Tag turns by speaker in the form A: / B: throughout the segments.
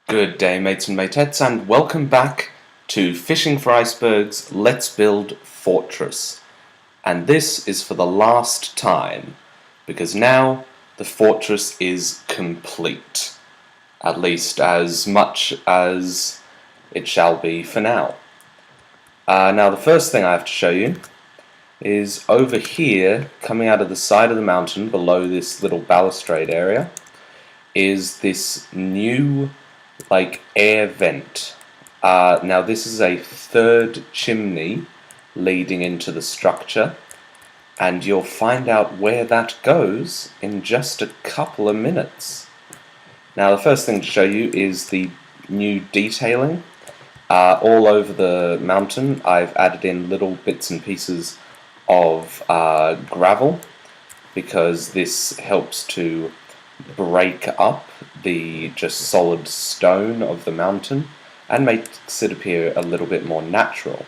A: Good day, mates and matettes, and welcome back to Fishing for Icebergs Let's Build Fortress. And this is for the last time, because now the fortress is complete. At least as much as it shall be for now. Now the first thing I have to show you is over here, coming out of the side of the mountain below this little balustrade area, is this new air vent. Now this is a third chimney leading into the structure, and you'll find out where that goes in just a couple of minutes. Now the first thing to show you is the new detailing. All over the mountain I've added in little bits and pieces of gravel, because this helps to break up the just solid stone of the mountain and makes it appear a little bit more natural.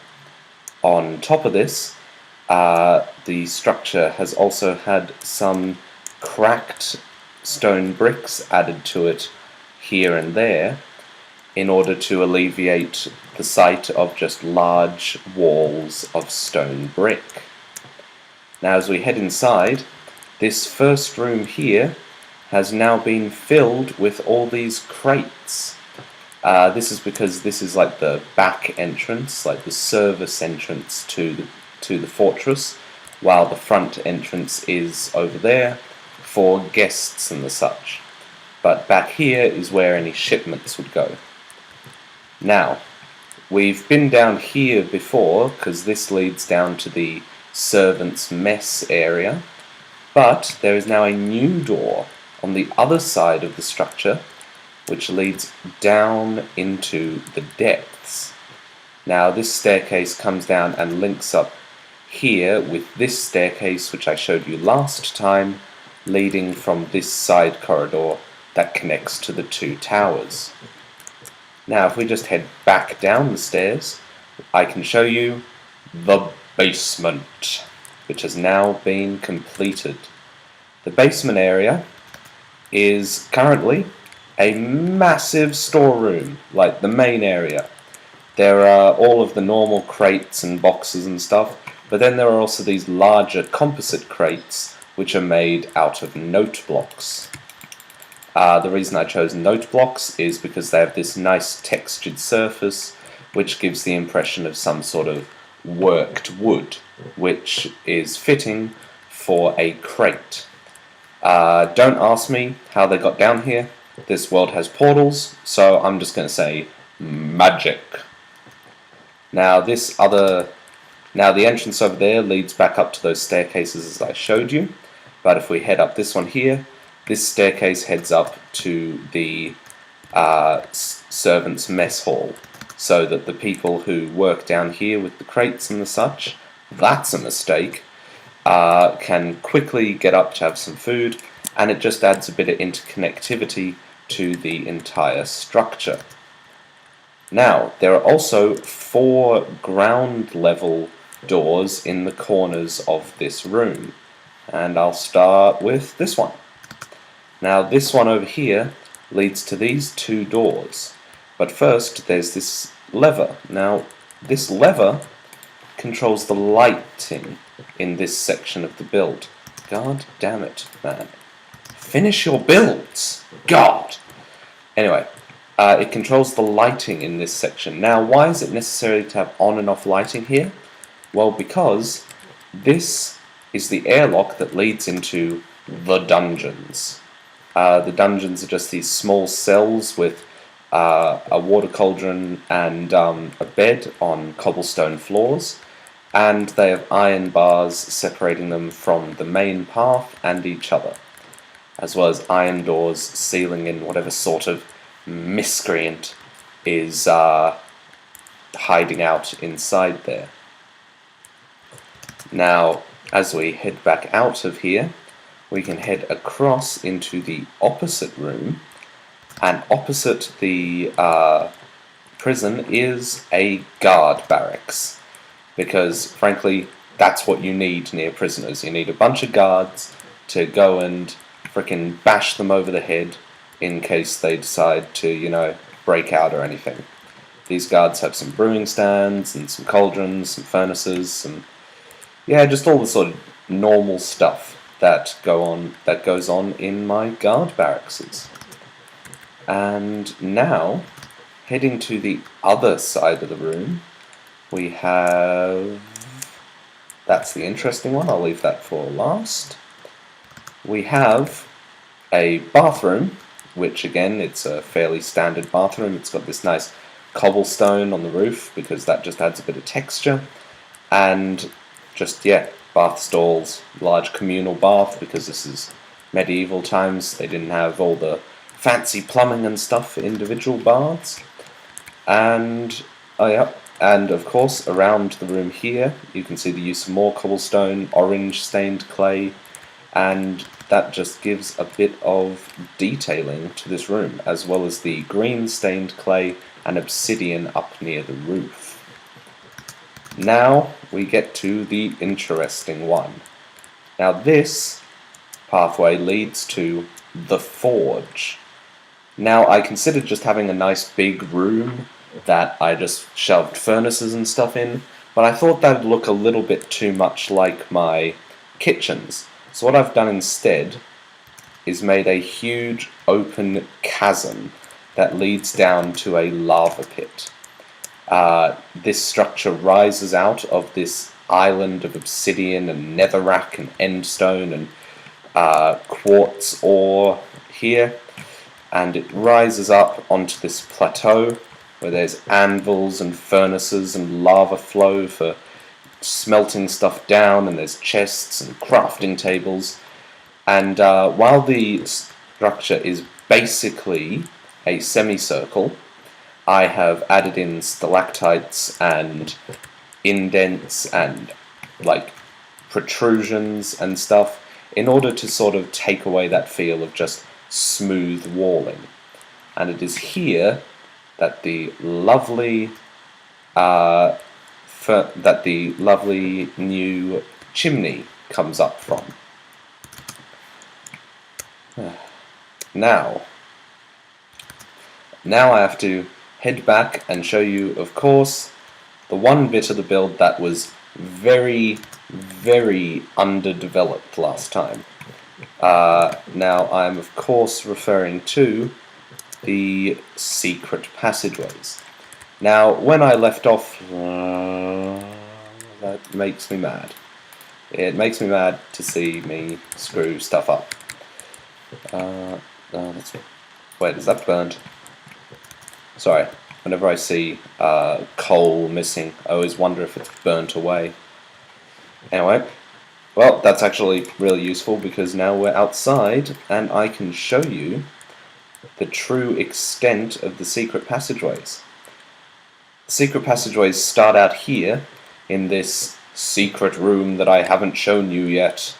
A: On top of this, the structure has also had some cracked stone bricks added to it here and there in order to alleviate the sight of just large walls of stone brick. Now as we head inside, this first room here has now been filled with all these crates. This is because this is like the back entrance, like the service entrance to the fortress, while the front entrance is over there for guests and the such. But back here is where any shipments would go. Now, we've been down here before, because this leads down to the servants' mess area, but there is now a new door on the other side of the structure, which leads down into the depths. Now this staircase comes down and links up here with this staircase which I showed you last time, leading from this side corridor that connects to the two towers. Now if we just head back down the stairs, I can show you the basement, which has now been completed. The basement area is currently a massive storeroom, like the main area. There are all of the normal crates and boxes and stuff, but then there are also these larger composite crates which are made out of note blocks. The reason I chose note blocks is because they have this nice textured surface which gives the impression of some sort of worked wood, which is fitting for a crate. Don't ask me how they got down here. This world has portals, so I'm just going to say magic. Now the entrance over there leads back up to those staircases as I showed you, but if we head up this one here, this staircase heads up to the servants' mess hall, so that the people who work down here with the crates and the such, that's a mistake, can quickly get up to have some food, and it just adds a bit of interconnectivity to the entire structure. Now, there are also 4 ground level doors in the corners of this room, and I'll start with this one. Now, this one over here leads to these 2 doors, but first there's this lever. Now, this lever controls the lighting in this section of the build. God damn it, man. Finish your builds! God! Anyway, it controls the lighting in this section. Now, why is it necessary to have on and off lighting here? Well, because this is the airlock that leads into the dungeons. The dungeons are just these small cells with a water cauldron and a bed on cobblestone floors, and they have iron bars separating them from the main path and each other, as well as iron doors sealing in whatever sort of miscreant is hiding out inside there. Now, as we head back out of here, we can head across into the opposite room, and opposite the prison is a guard barracks, because frankly that's what you need near prisoners. You need a bunch of guards to go and frickin' bash them over the head in case they decide to, break out or anything. These guards have some brewing stands and some cauldrons, some furnaces, and yeah, just all the sort of normal stuff that goes on in my guard barracks. And now, heading to the other side of the room, we have... That's the interesting one, I'll leave that for last. We have a bathroom, which again, it's a fairly standard bathroom. It's got this nice cobblestone on the roof, because that just adds a bit of texture. And just, yeah, bath stalls, large communal bath, because this is medieval times. They didn't have all the fancy plumbing and stuff for individual baths. And, oh yeah, and of course, around the room here, you can see the use of more cobblestone, orange stained clay, and that just gives a bit of detailing to this room, as well as the green stained clay and obsidian up near the roof. Now we get to the interesting one. Now this pathway leads to the forge. Now I considered just having a nice big room that I just shoved furnaces and stuff in, but I thought that would look a little bit too much like my kitchens. So what I've done instead is made a huge open chasm that leads down to a lava pit. This structure rises out of this island of obsidian and netherrack and endstone and quartz ore here, and it rises up onto this plateau where there's anvils and furnaces and lava flow for smelting stuff down, and there's chests and crafting tables. And while the structure is basically a semicircle, I have added in stalactites and indents and like protrusions and stuff in order to sort of take away that feel of just smooth walling. And it is here that the lovely new chimney comes up from. Now I have to head back and show you, of course, the one bit of the build that was very, very underdeveloped last time. Now I'm of course referring to the secret passageways. Now when I left off, that makes me mad. It makes me mad to see me screw stuff up. Wait, is that burned? Sorry, whenever I see coal missing, I always wonder if it's burnt away. Anyway, well, that's actually really useful because now we're outside and I can show you the true extent of the secret passageways. Secret passageways start out here in this secret room that I haven't shown you yet,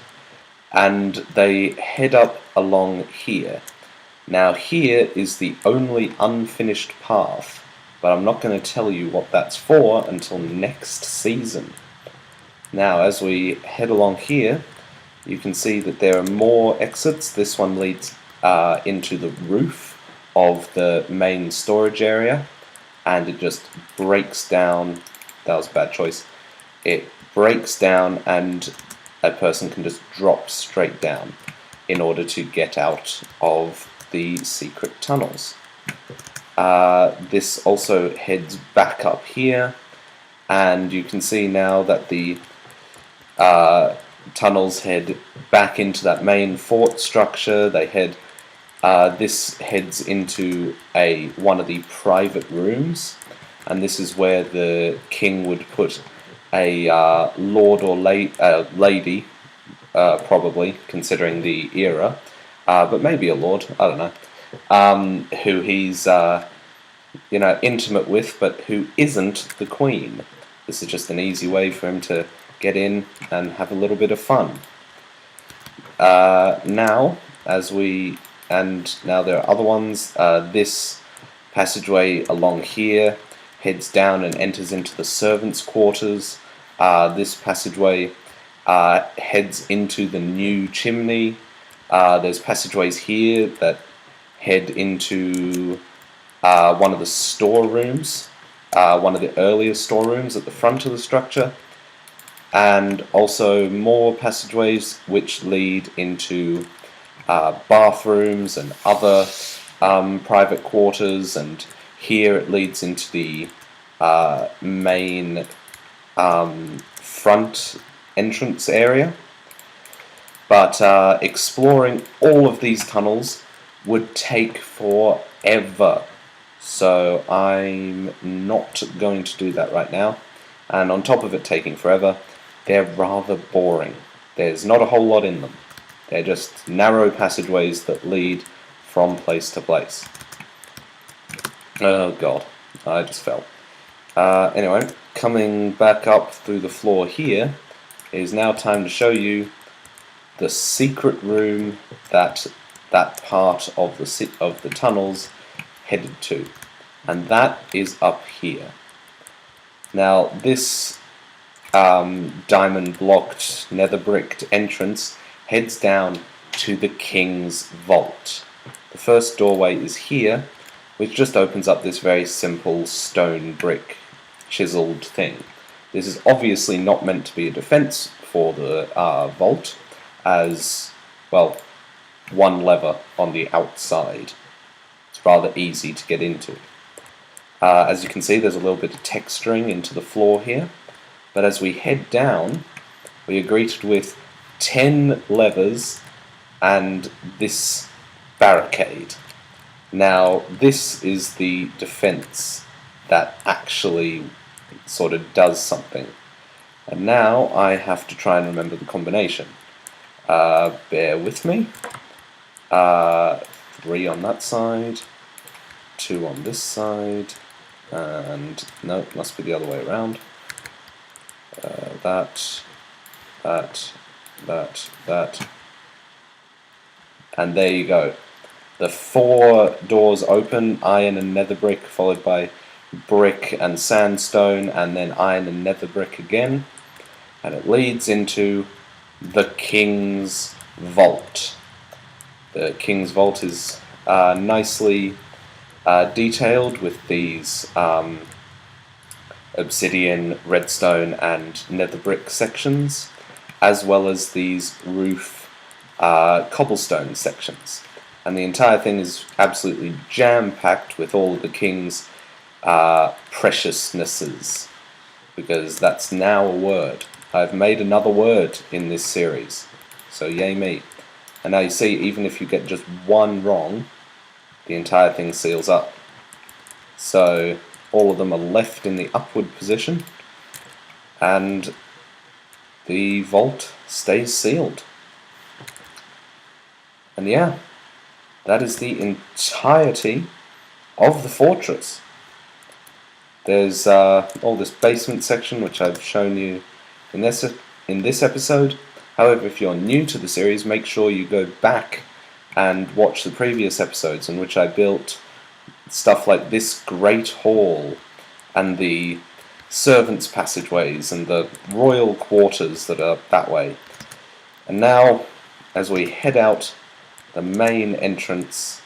A: and they head up along here. Now here is the only unfinished path, but I'm not going to tell you what that's for until next season. Now as we head along here, you can see that there are more exits. This one leads into the roof of the main storage area, and it just breaks down. That was a bad choice. It breaks down and a person can just drop straight down in order to get out of the secret tunnels. This also heads back up here, and you can see now that the tunnels head back into that main fort structure. They head this heads into one of the private rooms, and this is where the king would put a lord or lady, probably considering the era, but maybe a lord, I don't know, who he's intimate with, but who isn't the queen. This is just an easy way for him to get in and have a little bit of fun. Now there are other ones. This passageway along here heads down and enters into the servants' quarters. This passageway heads into the new chimney. There's passageways here that head into one of the storerooms, one of the earlier storerooms at the front of the structure, and also more passageways which lead into bathrooms and other private quarters, and here it leads into the main front entrance area. But exploring all of these tunnels would take forever, so I'm not going to do that right now. And on top of it taking forever, they're rather boring. There's not a whole lot in them. They're just narrow passageways that lead from place to place. Oh god, I just fell. Anyway, coming back up through the floor here, it is now time to show you the secret room that part of the tunnels headed to, and that is up here. Now this diamond blocked, nether bricked entrance heads down to the King's Vault. The first doorway is here, which just opens up this very simple stone brick chiseled thing. This is obviously not meant to be a defense for the vault, as, well, one lever on the outside. It's rather easy to get into. As you can see, there's a little bit of texturing into the floor here, but as we head down, we are greeted with 10 levers and this barricade. Now, this is the defense that actually sort of does something. And now I have to try and remember the combination. Bear with me. 3 on that side, 2 on this side, and no, it must be the other way around. That, and there you go. The 4 doors open, iron and nether brick, followed by brick and sandstone, and then iron and nether brick again, and it leads into the King's Vault. The King's Vault is nicely detailed with these obsidian, redstone and nether brick sections, as well as these roof cobblestone sections. And the entire thing is absolutely jam-packed with all of the King's preciousnesses, because that's now a word. I've made another word in this series, so yay me. And now you see, even if you get just one wrong, the entire thing seals up. So all of them are left in the upward position, and the vault stays sealed. And yeah, that is the entirety of the fortress. There's all this basement section, which I've shown you in this episode. However, if you're new to the series, make sure you go back and watch the previous episodes in which I built stuff like this great hall and the servants' passageways and the royal quarters that are that way. And now, as we head out the main entrance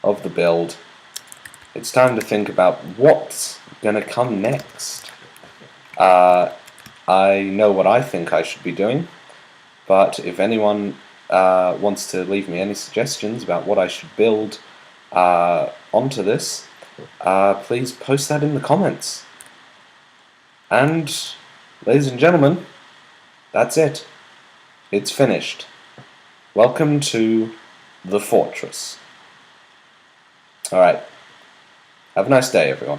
A: of the build, it's time to think about what's going to come next. I know what I think I should be doing, but if anyone wants to leave me any suggestions about what I should build onto this, please post that in the comments. And, ladies and gentlemen, that's it. It's finished. Welcome to the fortress. Alright, have a nice day, everyone.